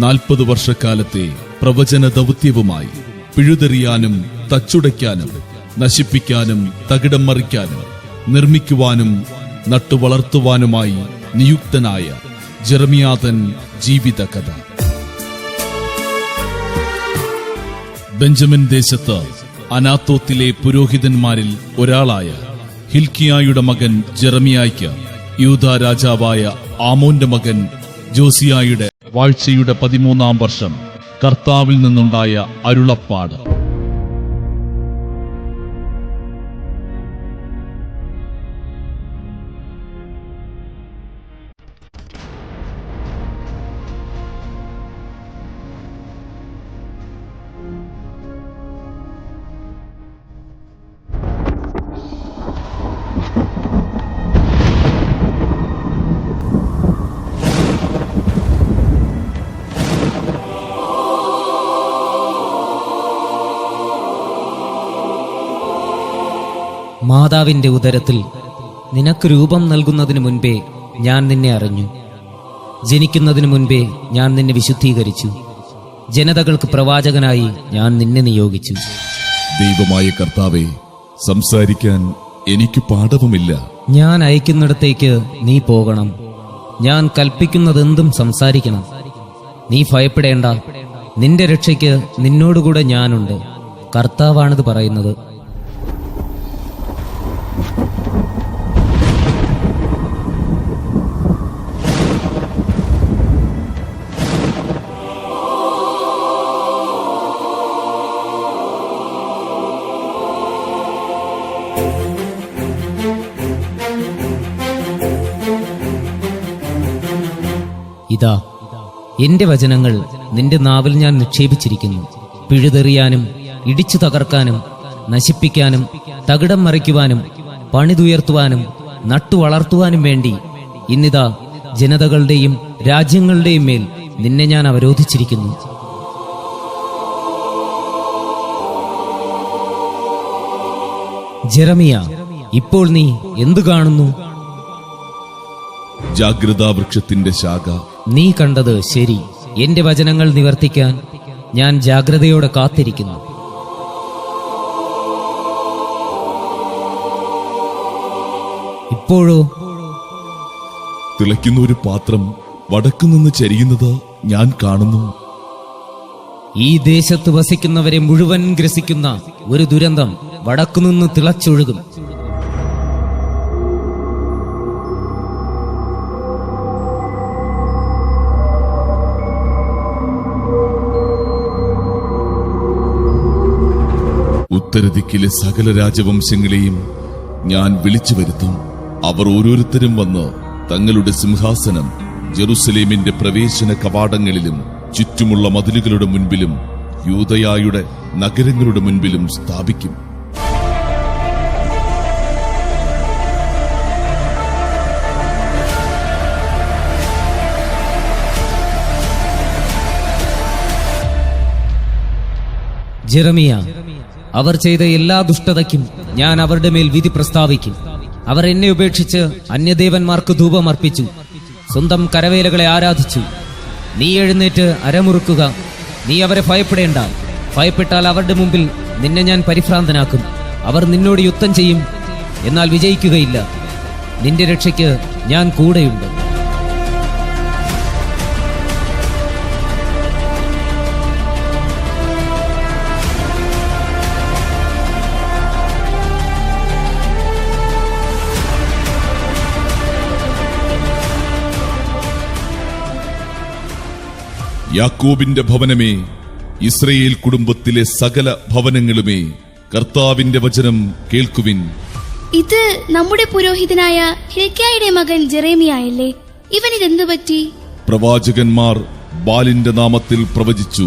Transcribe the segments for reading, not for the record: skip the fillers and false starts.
40 വർഷക്കാലത്തെ പ്രവചന ദൗത്യവുമായി പിഴുതെറിയാനും തച്ചുടയ്ക്കാനും നശിപ്പിക്കാനും തകിടം മറിക്കാനും നിർമ്മിക്കുവാനും നട്ടുവളർത്തുവാനുമായി നിയുക്തനായ ജെറമിയാതൻ ജീവിതകഥ. ബെഞ്ചമിൻ ദേശത്ത് അനാത്തോത്തിലെ പുരോഹിതന്മാരിൽ ഒരാളായ ഹിൽക്കിയായുടെ മകൻ ജെറമിയായ്ക്ക് യൂദാ രാജാവായ ആമോന്റെ മകൻ ജോസിയായുടെ വാഴ്ചയുടെ 13-ാം വർഷം കർത്താവിൽ നിന്നുണ്ടായ അരുളപ്പാട്. മാതാവിന്റെ ഉദരത്തിൽ നിനക്ക് രൂപം നൽകുന്നതിനു മുൻപേ ഞാൻ നിന്നെ അറിഞ്ഞു. ജനിക്കുന്നതിനു മുൻപേ ഞാൻ നിന്നെ വിശുദ്ധീകരിച്ചു. ജനതകൾക്ക് പ്രവാചകനായി ഞാൻ നിന്നെ നിയോഗിച്ചു. ദൈവമായ കർത്താവേ, സംസാരിക്കാൻ എനിക്ക് പാടവുമില്ല. ഞാൻ അയക്കുന്നിടത്തേക്ക് നീ പോകണം. ഞാൻ കൽപ്പിക്കുന്നതെന്തും സംസാരിക്കണം. നീ ഭയപ്പെടേണ്ട. നിന്റെ രക്ഷയ്ക്ക് നിന്നോടുകൂടെ ഞാനുണ്ട്. കർത്താവാണിത് പറയുന്നത്. ഇതാ, എന്റെ വചനങ്ങൾ നിന്റെ നാവിൽ ഞാൻ നിക്ഷേപിച്ചിരിക്കുന്നു. പിഴുതെറിയാനും ഇടിച്ചു തകർക്കാനും നശിപ്പിക്കാനും തകിടം മറിക്കുവാനും പണിതുയർത്തുവാനും നട്ടുവളർത്തുവാനും വേണ്ടി ഇന്നിതാ ജനതകളുടെയും രാജ്യങ്ങളുടെയും മേൽ നിന്നെ ഞാൻ അവരോധിച്ചിരിക്കുന്നു. ജെറമിയ, ഇപ്പോൾ നീ എന്തു കാണുന്നു? ജാഗ്രതാവൃക്ഷത്തിന്റെ ശാഖ. നീ കണ്ടത് ശരി. എന്റെ വചനങ്ങൾ നിവർത്തിക്കാൻ ഞാൻ ജാഗ്രതയോടെ കാത്തിരിക്കുന്നു. ഇപ്പോഴോ? തിളയ്ക്കുന്ന ഒരു പാത്രം വടക്കുനിന്ന് ചരിയുന്നത് ഞാൻ കാണുന്നു. ഈ ദേശത്ത് വസിക്കുന്നവരെ മുഴുവൻ ഗ്രസിക്കുന്ന ഒരു ദുരന്തം വടക്കുനിന്ന് തിളച്ചൊഴുകും. ഉത്തരദിക്കിലെ സകല രാജവംശങ്ങളെയും ഞാൻ വിളിച്ചു വരുത്തും. അവർ ഓരോരുത്തരും വന്ന് തങ്ങളുടെ സിംഹാസനം ജെറുസലേമിന്റെ പ്രവേശന കവാടങ്ങളിലും ചുറ്റുമുള്ള മതിലുകളുടെ മുൻപിലും യൂദയായുടെ നഗരങ്ങളുടെ മുൻപിലും സ്ഥാപിക്കും. ജെറമിയ, അവർ ചെയ്ത എല്ലാ ദുഷ്ടതയ്ക്കും ഞാൻ അവരുടെ മേൽ വിധി പ്രസ്താവിക്കും. അവർ എന്നെ ഉപേക്ഷിച്ച് അന്യദേവന്മാർക്ക് ധൂപം അർപ്പിച്ചു, സ്വന്തം കരവേലകളെ ആരാധിച്ചു. നീ എഴുന്നേറ്റ് അരമുറുക്കുക. നീ അവരെ ഭയപ്പെടേണ്ട. ഭയപ്പെട്ടാൽ അവരുടെ മുമ്പിൽ നിന്നെ ഞാൻ പരിഭ്രാന്തനാക്കും. അവർ നിന്നോട് യുദ്ധം ചെയ്യും, എന്നാൽ വിജയിക്കുകയില്ല. നിന്റെ രക്ഷയ്ക്ക് ഞാൻ കൂടെയുണ്ട്. യാക്കോബിന്റെ ഭവനമേ, ഇസ്രയേൽ കുടുംബത്തിലെ സകല ഭവനങ്ങളുമേ, കർത്താവിന്റെ വചനം കേൾക്കുവിൻ. ഇത് നമ്മുടെ പുരോഹിതനായ ഹിൽക്കിയായുടെ മകൻ ജെറമിയായല്ലേ? ഇവനിതെന്തു പറ്റി? പ്രവാചകന്മാർ ബാലിന്റെ നാമത്തിൽ പ്രവചിച്ചു,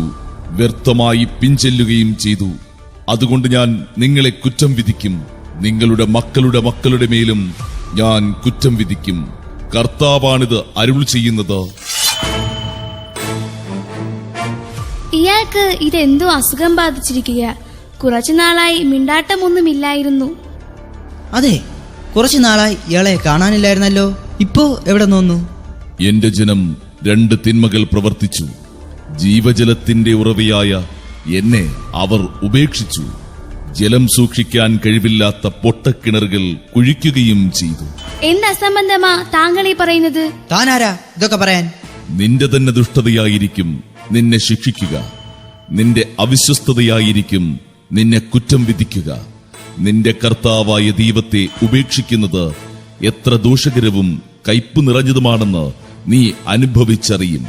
വ്യർത്ഥമായി പിൻചെല്ലുകയും ചെയ്തു. അതുകൊണ്ട് ഞാൻ നിങ്ങളെ കുറ്റം വിധിക്കും. നിങ്ങളുടെ മക്കളുടെ മക്കളുടെ മേലും ഞാൻ കുറ്റം വിധിക്കും. കർത്താവാണിത് അരുൾ ചെയ്യുന്നത്. ഇയാൾക്ക് ഇതെന്തോ അസുഖം ബാധിച്ചിരിക്കുക. കുറച്ചുനാളായി മിണ്ടാട്ടമൊന്നുമില്ലായിരുന്നു. അതെ, കുറച്ചു നാളായി ഇയാളെ കാണാനില്ലായിരുന്നല്ലോ. ഇപ്പോ എവിടെ നോന്നു? എന്റെ ജനം 2 തിന്മകൾ പ്രവർത്തിച്ചു. ജീവജലത്തിന്റെ ഉറവയായ എന്നെ അവർ ഉപേക്ഷിച്ചു. ജലം സൂക്ഷിക്കാൻ കഴിവില്ലാത്ത പൊട്ടക്കിണറുകൾ കുഴിക്കുകയും ചെയ്തു. എന്ത് അസംബന്ധമാ താങ്കൾ ഈ പറയുന്നത്? താനാരാ ഇതൊക്കെ പറയാൻ? നിന്റെ തന്നെ ദുഷ്ടതയായിരിക്കും നിന്നെ ശിക്ഷിക്കുക. നിന്റെ അവിശ്വസ്തതയായിരിക്കും നിന്നെ കുറ്റം വിധിക്കുക. നിന്റെ കർത്താവായ ദൈവത്തെ ഉപേക്ഷിക്കുന്നത് എത്ര ദോഷകരവും കയ്പു നിറഞ്ഞതുമാണെന്ന് നീ അനുഭവിച്ചറിയും.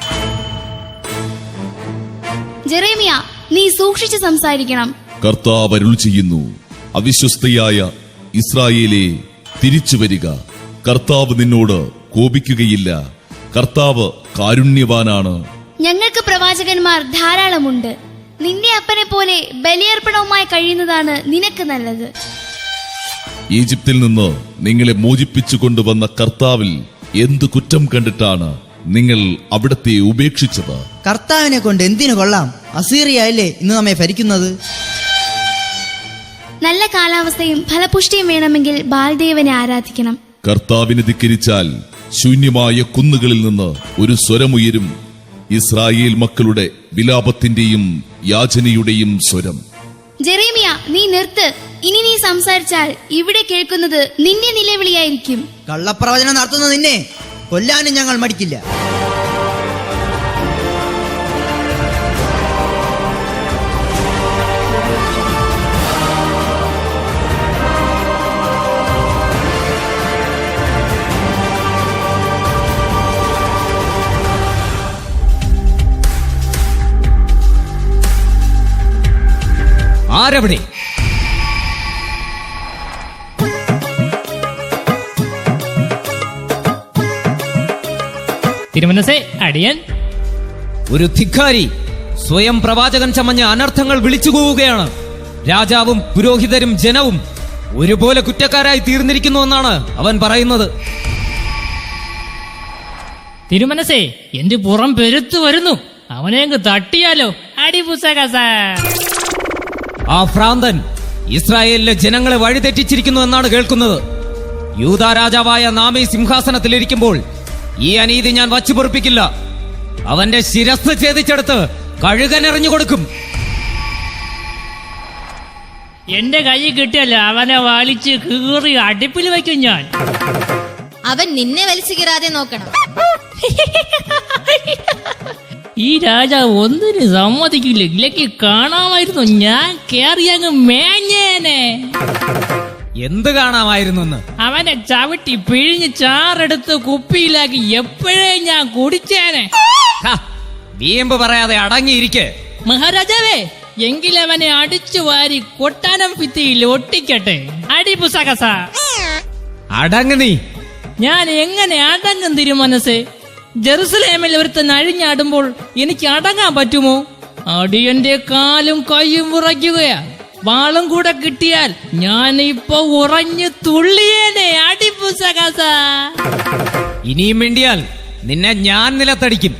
ജെറേമിയ, നീ സൂക്ഷിച്ച് സംസാരിക്കണം. കർത്താവ് അരുൾ ചെയ്യുന്നു, അവിശ്വസ്തയായ ഇസ്രായേലേ, തിരിച്ചു വരിക. കർത്താവ് നിന്നോട് കോപിക്കുകയില്ല. കർത്താവ് കാരുണ്യവാനാണ്. ഞങ്ങൾക്ക് പ്രവാചകന്മാർ ധാരാളമുണ്ട്. നിന്റെ അപ്പനെ പോലെ ബലിയർപ്പണവുമായി കഴിയുന്നതാണ് നിനക്ക് നല്ലത്. ഈജിപ്തിൽ നിന്ന് നിങ്ങളെ മോചിപ്പിച്ചു കൊണ്ടുവന്ന കർത്താവിൽ എന്തു കുറ്റം കണ്ടിട്ടാണ് നിങ്ങൾ അവിടത്തെ ഉപേക്ഷിച്ചത്? കർത്താവിനെ കൊണ്ട് എന്തിനു കൊള്ളാം? അസീറിയ അല്ലേ ഇന്ന് നമ്മെ ഭരിക്കുന്നത്? നല്ല കാലാവസ്ഥയും ഫലപുഷ്ടിയും വേണമെങ്കിൽ ബാൽദേവനെ ആരാധിക്കണം. കർത്താവിനെ ധിക്കരിച്ചാൽ ശൂന്യമായ കുന്നുകളിൽ നിന്ന് ഒരു സ്വരമുയരും. ഇസ്രായേൽ മക്കളുടെ വിലാപത്തിന്റെയും യാചനയുടെയും സ്വരം. ജെറേമിയ, നീ നിർത്ത്. ഇനി നീ സംസാരിച്ചാൽ ഇവിടെ കേൾക്കുന്നത് നിന്റെ നിലവിളിയായിരിക്കും. കള്ളപ്രവചനം നടത്തുന്ന നിന്നെ കൊല്ലാനും ഞങ്ങൾ മടിക്കില്ല. ആരവിടെ? തിരുമനസേ, അടിയൻ. ഒരു ധിക്കാരി സ്വയം പ്രവാചകൻ ചമഞ്ഞ അനർത്ഥങ്ങൾ വിളിച്ചുകൂവുകയാണ്. രാജാവും പുരോഹിതരും ജനവും ഒരുപോലെ കുറ്റക്കാരായി തീർന്നിരിക്കുന്നുവെന്നാണ് അവൻ പറയുന്നത്. തിരുമനസേ, എന്റെ പുറം പെരുത്തു വരുന്നു. അവനെ അങ്ങ് തട്ടിയാലോ? അടിപുസകസ. ആ ഭ്രാന്തൻ ഇസ്രായേലിലെ ജനങ്ങളെ വഴിതെറ്റിച്ചിരിക്കുന്നു എന്നാണ് കേൾക്കുന്നത്. യൂദാ രാജാവായ നാമി സിംഹാസനത്തിലിരിക്കുമ്പോൾ ഈ അനീതി ഞാൻ വച്ചുപൊറുപ്പിക്കില്ല. അവന്റെ ശിരസ് ഛേദിച്ചെടുത്ത് കഴുകനെറിഞ്ഞു കൊടുക്കും. എന്റെ കൈ കിട്ടിയല്ല അവനെ വലിച്ച് കീറി അടുപ്പിൽ വയ്ക്കും ഞാൻ. അവൻ നിന്നെ വലിച്ചു കീറാതെ നോക്കണം. ഈ രാജാവ് ഒന്നിനും സമ്മതിക്കില്ല. ഇല്ലെങ്കിൽ കാണാമായിരുന്നു, ഞാൻ കേറി അങ്ങ് മേഞ്ഞേനെ. എന്ത് കാണാമായിരുന്നു? അവനെ ചവിട്ടി പിഴിഞ്ഞ് ചാറെടുത്ത് കുപ്പിയിലാക്കി എപ്പോഴേ ഞാൻ കുടിച്ചേനെ. വീമ്പ് പറയാതെ അടങ്ങിയിരിക്കെ. മഹാരാജാവേ, എങ്കിലവനെ അടിച്ചു വാരി കൊട്ടാനം ഭിത്തിയിൽ ഒട്ടിക്കട്ടെ. അടിപുസകസ. അടങ്ങ് നീ. ഞാൻ എങ്ങനെ അടങ്ങും തിരുമനസേ? ജെറുസലേമിൽ ഒരുത്തൻ അഴിഞ്ഞാടുമ്പോൾ എനിക്ക് അടങ്ങാൻ പറ്റുമോ? അടിയന്റെ കാലും കൈയും ഉറയ്ക്കുകയാ. വാളും കൂടെ കിട്ടിയാൽ ഞാൻ ഇപ്പൊ ഉറഞ്ഞു തുള്ളിയേനെ. അടിപുസകസ. ഇനിയും മിണ്ടിയാൽ നിന്നെ ഞാൻ നിലത്തടിക്കും.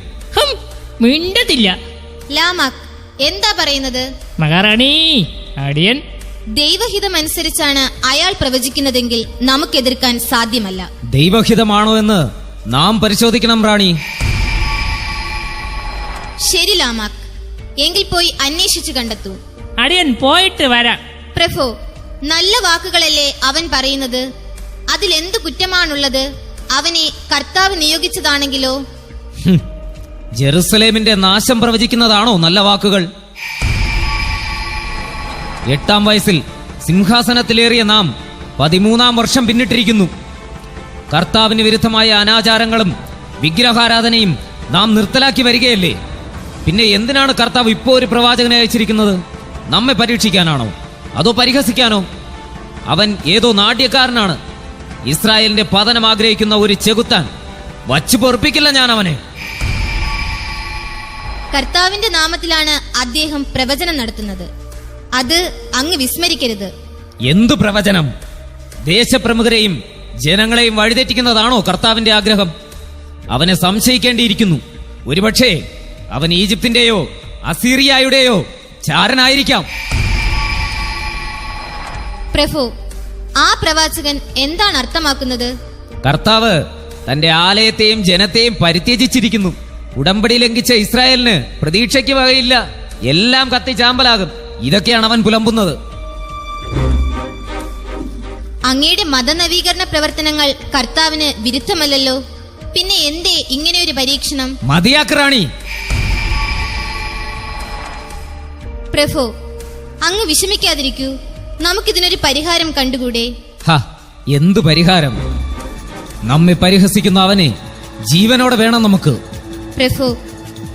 മിണ്ടത്തില്ല. ലാമാക്, എന്താ പറയുന്നത്? മഹാറാണി, അടിയൻ. ദൈവഹിതമനുസരിച്ചാണ് അയാൾ പ്രവചിക്കുന്നതെങ്കിൽ നമുക്കെതിർക്കാൻ സാധ്യമല്ല. ദൈവഹിതമാണോ എന്ന് നാം പരിശോധിക്കണം റാണി. ശരി ലാമാക്, എങ്കിൽ പോയി അന്വേഷിച്ചു കണ്ടെത്തൂ. അടിയൻ പോയിട്ട് വരാം. പ്രഭു, നല്ല വാക്കുകളല്ലേ അവൻ പറയുന്നത്? അതിലെന്തു കുറ്റമാണുള്ളത്? അവനെ കർത്താവ് നിയോഗിച്ചതാണെങ്കിലോ? ജെറുസലേമിന്റെ നാശം പ്രവചിക്കുന്നതാണോ നല്ല വാക്കുകൾ? 8-ാം വയസ്സിൽ സിംഹാസനത്തിലേറിയ നാം 13-ാം വർഷം പിന്നിട്ടിരിക്കുന്നു. കർത്താവിന് വിരുദ്ധമായ അനാചാരങ്ങളും വിഗ്രഹാരാധനയും നാം നിർത്തലാക്കി വരികയല്ലേ? പിന്നെ എന്തിനാണ് കർത്താവ് ഇപ്പോ ഒരു പ്രവാചകനെ അയച്ചിരിക്കുന്നത്? നമ്മെ പരീക്ഷിക്കാനാണോ അതോ പരിഹസിക്കാനോ? അവൻ ഏതോ നാട്യക്കാരനാണ്. ഇസ്രായേലിന്റെ പതനം ആഗ്രഹിക്കുന്ന ഒരു ചെകുത്താൻ. വച്ചു പൊറുപ്പിക്കില്ല ഞാൻ അവനെ. കർത്താവിന്റെ നാമത്തിലാണ് അദ്ദേഹം പ്രവചനം നടത്തുന്നത്. അത് അങ്ങ് വിസ്മരിക്കരുത്. എന്തു പ്രവചനം? ദേശപ്രമുഖരെയും ജനങ്ങളെയും വഴിതെറ്റിക്കുന്നതാണോ കർത്താവിന്റെ ആഗ്രഹം? അവനെ സംശയിക്കേണ്ടിയിരിക്കുന്നു. ഒരുപക്ഷേ അവൻ ഈജിപ്തിന്റെയോ അസീറിയയുടെയോ ചാരനായിരിക്കാം. പ്രഭു, ആ പ്രവാചകൻ എന്താണ് അർത്ഥമാക്കുന്നത്? കർത്താവ് തന്റെ ആലയത്തെയും ജനത്തെയും പരിത്യജിച്ചിരിക്കുന്നു. ഉടമ്പടി ലംഘിച്ച ഇസ്രായേലിന് പ്രതീക്ഷയ്ക്ക് വകയില്ല. എല്ലാം കത്തിച്ചാമ്പലാകും. ഇതൊക്കെയാണ് അവൻ പുലമ്പുന്നത്. അങ്ങയുടെ മതനവീകരണ പ്രവർത്തനങ്ങൾ കർത്താവിന് വിരുദ്ധമല്ലല്ലോ. പിന്നെ എന്തേ ഇങ്ങനെ ഒരു പരീക്ഷണം? മതിയാക്ക് റാണി. പ്രഭു, അങ്ങ് വിഷമിക്കാതിരിക്കൂ. നമുക്കിതിനൊരു പരിഹാരം കണ്ടുകൂടെ? എന്തു പരിഹാരം? നമ്മെ പരിഹസിക്കുന്ന അവനെ ജീവനോടെ വേണം നമുക്ക്. പ്രഭു,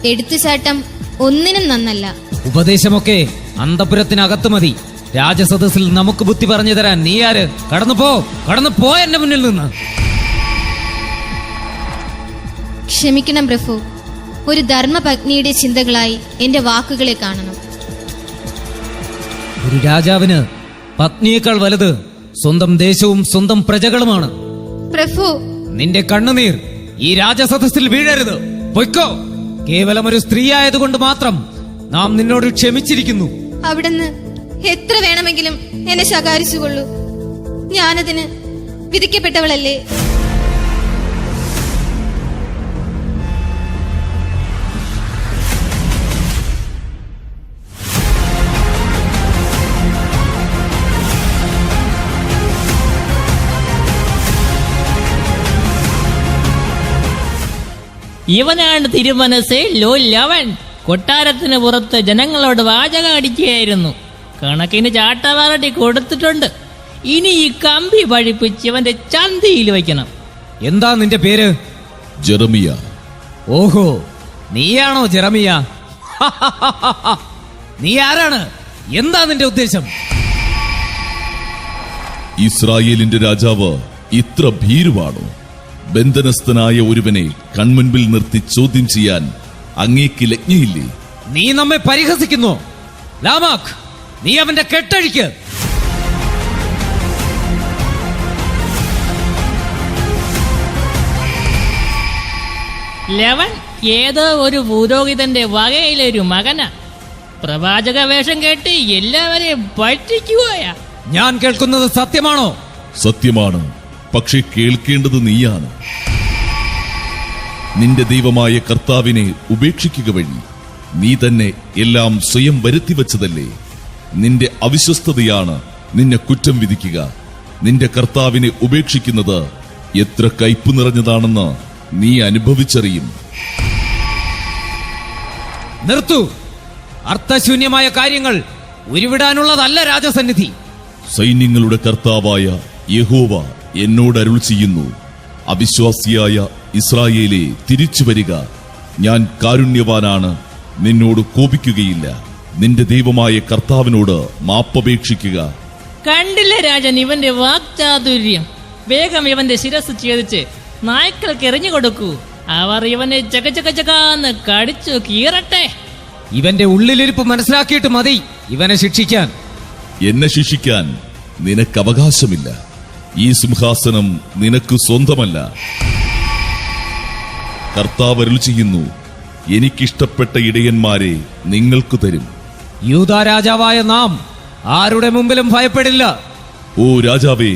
എടുത്തുചാട്ടം ഒന്നിനും നന്നല്ല. ഉപദേശമൊക്കെ അന്തപുരത്തിനകത്ത് മതി. രാജസദസ്സിൽ നമുക്ക് ബുദ്ധി പറഞ്ഞു തരാൻ നീ ആര്? കടന്നു പോ എന്റെ മുന്നിൽ നിന്ന്. ക്ഷമിക്കണം പ്രഭു, ഒരു ധർമ്മപത്നിയുടെ ചിന്തകളായി എന്റെ വാക്കുകളെ കാണണം. ഒരു രാജാവിന് പത്നിയേക്കാൾ വലുത് സ്വന്തം ദേശവും സ്വന്തം പ്രജകളുമാണ്. പ്രഭു, നിന്റെ കണ്ണുനീർ ഈ രാജസദസ്സിൽ വീഴരുത്. പൊയ്ക്കോ. കേവലം ഒരു സ്ത്രീ ആയതുകൊണ്ട് മാത്രം നാം നിന്നോട് ക്ഷമിച്ചിരിക്കുന്നു. അവിടുന്ന് എത്ര വേണമെങ്കിലും എന്നെ ശകാരിച്ചുകൊള്ളൂ. ഞാനതിന് വിധിക്കപ്പെട്ടവളല്ലേ? ഇവനാണ് തിരുമനസ് ലോലവൻ. കൊട്ടാരത്തിന് പുറത്ത് ജനങ്ങളോട് വാചകം അടിക്കുകയായിരുന്നു. കണക്കിന് ചാട്ടവാറടി കൊടുത്തിട്ടുണ്ട്. ഇനി ഈ കമ്പി പഴിപ്പിച്ച് ഇവന്റെ ചന്തിയിൽ വയ്ക്കണം. എന്താ നിന്റെ പേര്? ജെറമിയ. ഓഹോ, നീയാണോ ജെറമിയ? നീ ആരാണ്? എന്താ നിന്റെ ഉദ്ദേശം? ഇസ്രായേലിന്റെ രാജാവ് ഇത്ര ഭീരുവാണോ? ബന്ധനസ്ഥനായ ഒരുവനെ കൺമുൻപിൽ നിർത്തി ചോദ്യം ചെയ്യാൻ അങ്ങേക്ക് ലജ്ഞയില്ലേ? നീ നമ്മെ പരിഹസിക്കുന്നു. ലാമാക്ക്, നീ അവന്റെ കെട്ടഴിക്ക്. ലവൻ ഏതോ ഒരു പുരോഹിതന്റെ വകയിലൊരു മകനാ. പ്രവാചക വേഷം കേട്ട് എല്ലാവരെയും പറ്റിക്കുകയാ. ഞാൻ കേൾക്കുന്നത് സത്യമാണോ? സത്യമാണ്. പക്ഷേ കേൾക്കേണ്ടത് നീയാണ്. നിന്റെ ദൈവമായ കർത്താവിനെ ഉപേക്ഷിക്കുക വഴി നീ തന്നെ എല്ലാം സ്വയം വരുത്തിവെച്ചതല്ലേ? നിന്റെ അവിശ്വസ്തതയാണ് നിന്നെ കുറ്റം വിധിക്കുക. നിന്റെ കർത്താവിനെ ഉപേക്ഷിക്കുന്നത് എത്ര കയ്പ് നിറഞ്ഞതാണെന്ന് നീ അനുഭവിച്ചറിയും. നിർത്തൂ. അർത്ഥശൂന്യമായ കാര്യങ്ങൾ ഉരുവിടാനുള്ളതല്ല രാജസന്നിധി. സൈന്യങ്ങളുടെ കർത്താവായ യഹോവ എന്നോട് അരുൾ ചെയ്യുന്നു, അവിശ്വാസിയായ ഇസ്രായേലേ, തിരിച്ചു വരിക. ഞാൻ കാരുണ്യവാനാണ്, നിന്നോട് കോപിക്കുകയില്ല. നിന്റെ ദൈവമായ കർത്താവിനോട് മാപ്പപേക്ഷിക്കുക. കണ്ടില്ല രാജൻ ഇവന്റെ വാക്ചാതുര്യം. വേഗം ഇവന്റെ ശിരസ് ഛേദിച്ച് നായ്ക്കൾക്ക് എറിഞ്ഞു കൊടുക്കൂ. അവർ ഇവനെ ചകചകചകാന്ന് കടിച്ചു കീറട്ടെ. ഇവന്റെ ഉള്ളിലിരിപ്പ് മനസ്സിലാക്കിയിട്ട് മതി ഇവനെ ശിക്ഷിക്കാൻ. എന്നെ ശിക്ഷിക്കാൻ നിനക്ക് അവകാശമില്ല. ഈ സിംഹാസനം നിനക്ക് സ്വന്തമല്ല. കർത്താവ് അരുൾ ചെയ്യുന്നു, എനിക്കിഷ്ടപ്പെട്ട ഇടയന്മാരെ നിങ്ങൾക്ക് തരും. യൂദാ രാജാവായ നാം ആരുടെ മുമ്പിലും ഭയപ്പെടില്ല. ഓ രാജാവേ,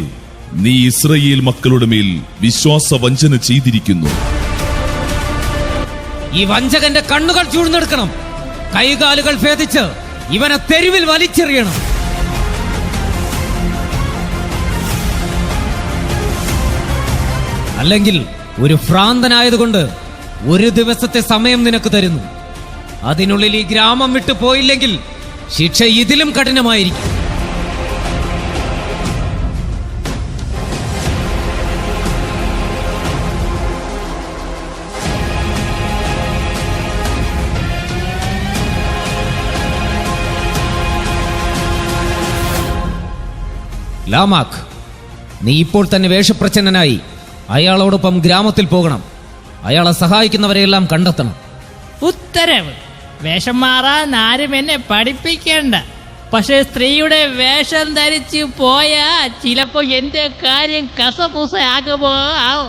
നീ ഇസ്രായേൽ മക്കളുടെ മേൽ വിശ്വാസവഞ്ചന ചെയ്തിരിക്കുന്നു. ഈ വഞ്ചകന്റെ കണ്ണുകൾ ചൂഴ്ന്നെടുക്കണം. കൈകാലുകൾ ഭേദിച്ച് ഇവനെ തെരുവിൽ വലിച്ചെറിയണം. അല്ലെങ്കിൽ ഒരു ഭ്രാന്തനായതുകൊണ്ട് ഒരു ദിവസത്തെ സമയം നിനക്ക് തരുന്നു. അതിനുള്ളിൽ ഈ ഗ്രാമം വിട്ടു പോയില്ലെങ്കിൽ ശിക്ഷ ഇതിലും കഠിനമായിരിക്കും. ലാമാക്ക്, നീ ഇപ്പോൾ തന്നെ വേഷപ്രച്ഛന്നനായി അയാളോടൊപ്പം ഗ്രാമത്തിൽ പോകണം. അയാളെ സഹായിക്കുന്നവരെയെല്ലാം കണ്ടെത്തണം. ഉത്തരവ്. വേഷം മാറാൻ ആരും എന്നെ പഠിപ്പിക്കേണ്ട. പക്ഷെ സ്ത്രീയുടെ വേഷം ധരിച്ച് പോയാ ചിലപ്പോ എന്റെ കാര്യം കസപുസ ആകുമോ ആവോ.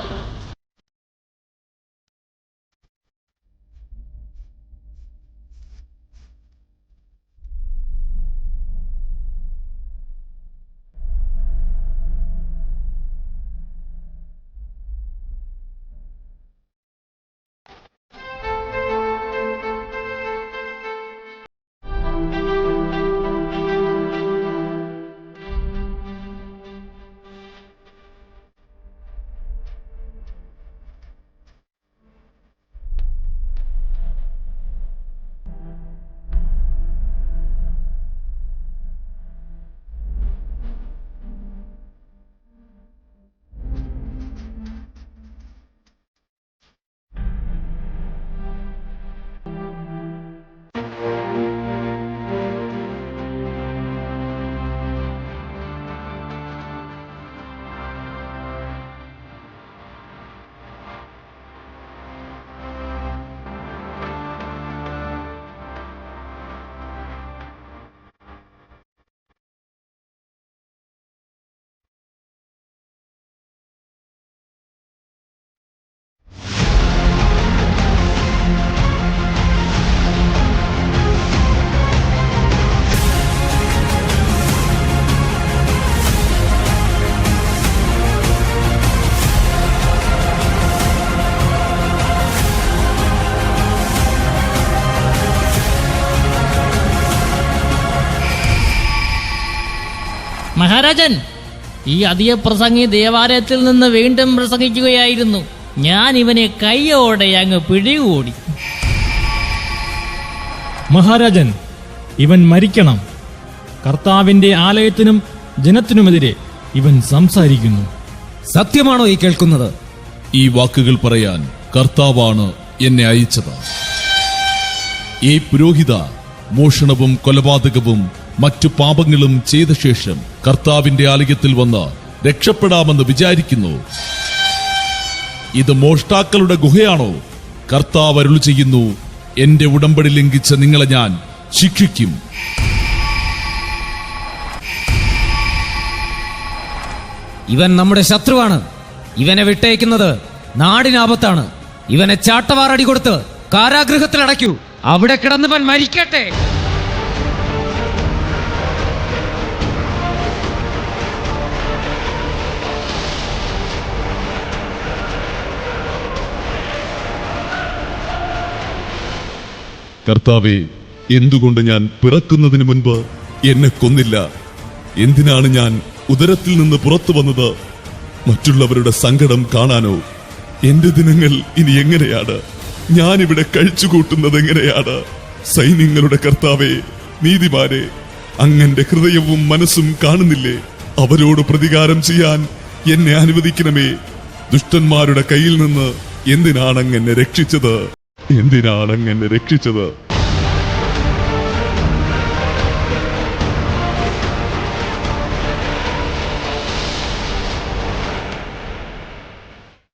മഹാരാജൻ, ഈ അധിക പ്രസംഗി ദേവാലയത്തിൽ നിന്ന് വീണ്ടും പ്രസംഗിക്കുകയായിരുന്നു. ഞാൻ ഇവനെ കൈയോടെ അങ്ങ് പിടികൂടി. മഹാരാജൻ, ഇവൻ മരിക്കണം. കർത്താവിന്റെ ആലയത്തിനും ജനത്തിനുമെതിരെ ഇവൻ സംസാരിക്കുന്നു. സത്യമാണോ ഈ കേൾക്കുന്നത്? ഈ വാക്കുകൾ പറയാൻ കർത്താവാണ് എന്നെ അയച്ചത്. ഈ പുരോഹിത മോഷണവും കൊലപാതകവും മറ്റു പാപങ്ങളും ചെയ്ത ശേഷം കർത്താവിന്റെ ആലയത്തിൽ വന്ന് രക്ഷപ്പെടാമെന്ന് വിചാരിക്കുന്നു. ഇത് മോഷ്ടാക്കളുടെ ഗുഹയാണോ? കർത്താവ് അരുളി ചെയ്യുന്നു, എന്റെ ഉടമ്പടി ലംഘിച്ച നിങ്ങളെ ഞാൻ ശിക്ഷിക്കും. ഇവൻ നമ്മുടെ ശത്രുവാണ്. ഇവനെ വിട്ടയക്കുന്നത് നാടിനാപത്താണ്. ഇവനെ ചാട്ടവാറടി കൊടുത്ത് കാരാഗൃഹത്തിൽ അടയ്ക്കൂ. അവിടെ കിടന്നവൻ മരിക്കട്ടെ. കർത്താവേ, എന്തുകൊണ്ട് ഞാൻ പിറക്കുന്നതിന് മുൻപ് എന്നെ കൊന്നില്ല? എന്തിനാണ് ഞാൻ ഉദരത്തിൽ നിന്ന് പുറത്തു വന്നത്? മറ്റുള്ളവരുടെ സങ്കടം കാണാനോ? എന്റെ ദിനങ്ങൾ ഇനി എങ്ങനെയാണ്? ഞാനിവിടെ കഴിച്ചുകൂട്ടുന്നത് എങ്ങനെയാണ്? സൈന്യങ്ങളുടെ കർത്താവേ, നീതിമാനെ, അങ്ങന്റെ ഹൃദയവും മനസ്സും കാണുന്നില്ലേ? അവരോട് പ്രതികാരം ചെയ്യാൻ എന്നെ അനുവദിക്കണമേ. ദുഷ്ടന്മാരുടെ കയ്യിൽ നിന്ന് എന്തിനാണ് അങ്ങ് എന്നെ രക്ഷിച്ചത്?